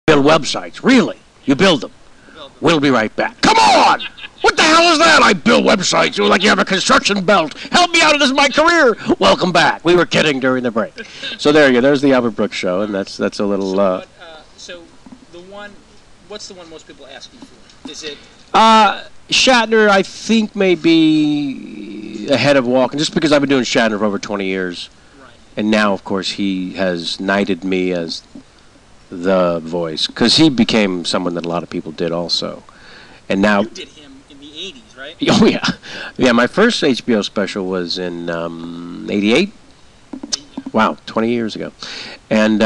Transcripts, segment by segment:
Build websites, really? You build them. We'll be right back. Come on! What the hell is that? I build websites. You're like you have a construction belt. Help me out. This is my career. Welcome back. We were kidding during the break. So there you go. There's the Albert Brooks show, and that's a little. So the one, what's the one most people ask you for? Is it? Shatner, I think, may be ahead of Walken, just because I've been doing Shatner for over 20 years, right. And now, of course, he has knighted me as the voice, because he became someone that a lot of people did also, and now. You did him in the '80s, right? Oh yeah, yeah. My first HBO special was in '88. Wow, 20 years ago, and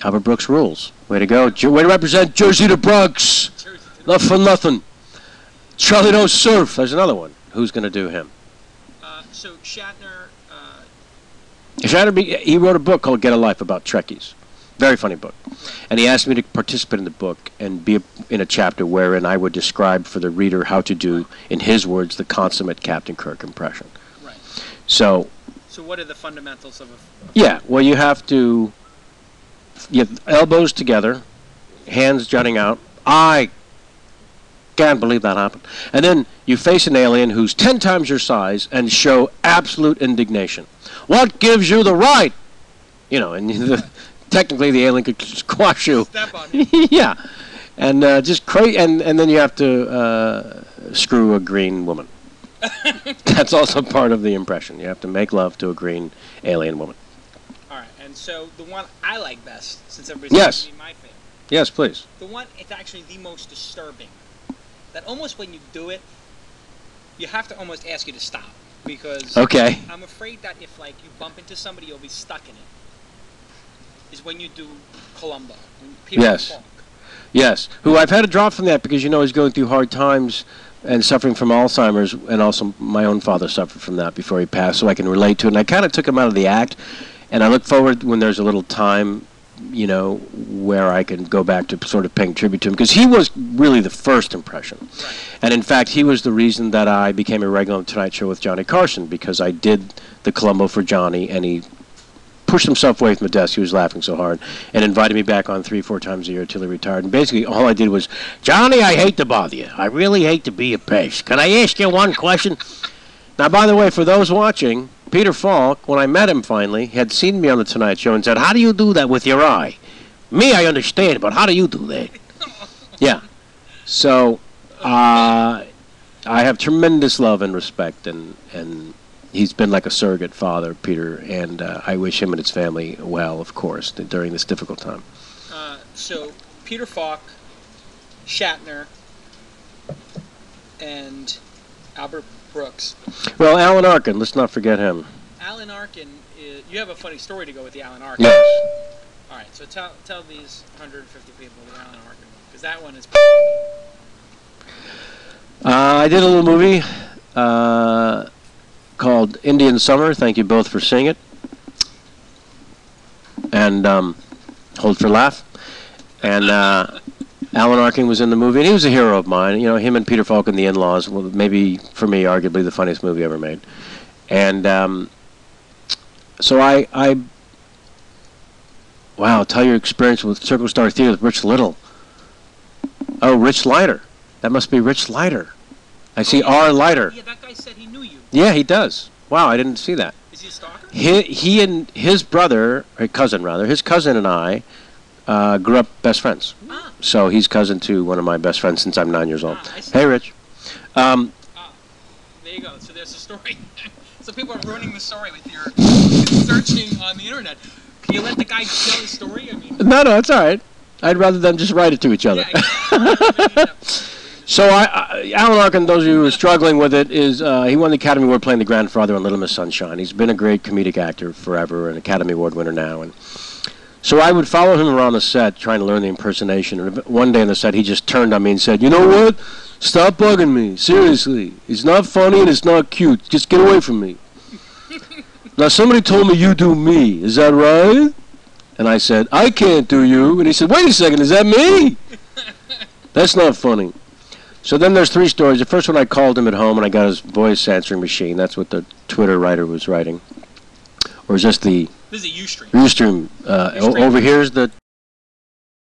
Albert Brooks rules. Way to go! Way to represent Jersey to Bronx. Love for nothing. Charlie Don't Surf. There's another one. Who's going to do him? So Shatner. He wrote a book called Get a Life about Trekkies. Very funny book. And he asked me to participate in the book and be in a chapter wherein I would describe for the reader how to do, in his words, the consummate Captain Kirk impression. Right. So what are the fundamentals of a... Yeah, well, you have elbows together, hands jutting out. I can't believe that happened. And then you face an alien who's 10 times your size and show absolute indignation. What gives you the right? You know, and technically the alien could squash you. Step on you. Yeah. And just crazy. And then you have to screw a green woman. That's also part of the impression. You have to make love to a green alien woman. All right. And so the one I like best, since everybody's giving me my favorite. Yes, please. The one, it's actually the most disturbing. That almost when you do it, you have to almost ask you to stop. Because I'm afraid that if like you bump into somebody, you'll be stuck in it. Is when you do Columbo. Yes. Yes. Who I've had to drop from that because, he's going through hard times and suffering from Alzheimer's, and also my own father suffered from that before he passed, so I can relate to it. And I kind of took him out of the act, and I look forward when there's a little time, where I can go back to sort of paying tribute to him, because he was really the first impression. Right. And in fact, he was the reason that I became a regular on Tonight Show with Johnny Carson, because I did the Columbo for Johnny, and he pushed himself away from the desk. He was laughing so hard, and invited me back on 3-4 times a year until he retired. And basically, all I did was, Johnny, I hate to bother you. I really hate to be a pest. Can I ask you one question? Now, by the way, for those watching, Peter Falk, when I met him finally, had seen me on the Tonight Show and said, how do you do that with your eye? Me, I understand, but how do you do that? Yeah. So, I have tremendous love and respect, and he's been like a surrogate father, Peter, and I wish him and his family well, of course, during this difficult time. So, Peter Falk, Shatner, and Albert Brooks. Well, Alan Arkin, let's not forget him. Alan Arkin, you have a funny story to go with the Alan Arkin. Yes. All right, so tell these 150 people the Alan Arkin one, because that one is... I did a little movie called Indian Summer. Thank you both for seeing it. And Hold for Laugh. And Alan Arkin was in the movie, and he was a hero of mine. Him and Peter Falk and the In-Laws, well, maybe, for me, arguably the funniest movie ever made. And so wow, tell your experience with Circle Star Theater with Rich Little. Oh, Rich Leiter. That must be Rich Leiter. I see R. Leiter. Yeah, that guy said he knew you. Yeah, he does. Wow, I didn't see that. Is he a stalker? He and his brother, or cousin rather, his cousin and I grew up best friends. Ah. So he's cousin to one of my best friends since I'm 9 years old. I see. Hey, Rich. There you go. So there's a story. So people are ruining the story with your searching on the internet. Can you let the guy tell his story? I mean, no, it's all right. I'd rather them just write it to each other. Yeah, exactly. So Alan Arkin, those of you who are struggling with it, he won the Academy Award playing the grandfather on Little Miss Sunshine. He's been a great comedic actor forever, an Academy Award winner now. And so I would follow him around the set trying to learn the impersonation. And one day on the set, he just turned on me and said, you know what? Stop bugging me. Seriously. It's not funny and it's not cute. Just get away from me. Now, somebody told me you do me. Is that right? And I said, I can't do you. And he said, wait a second, is that me? That's not funny. So then there's 3 stories. The first one, I called him at home, and I got his voice answering machine. That's what the Twitter writer was writing. Or is this the... This is a Ustream. Ustream. Over here's the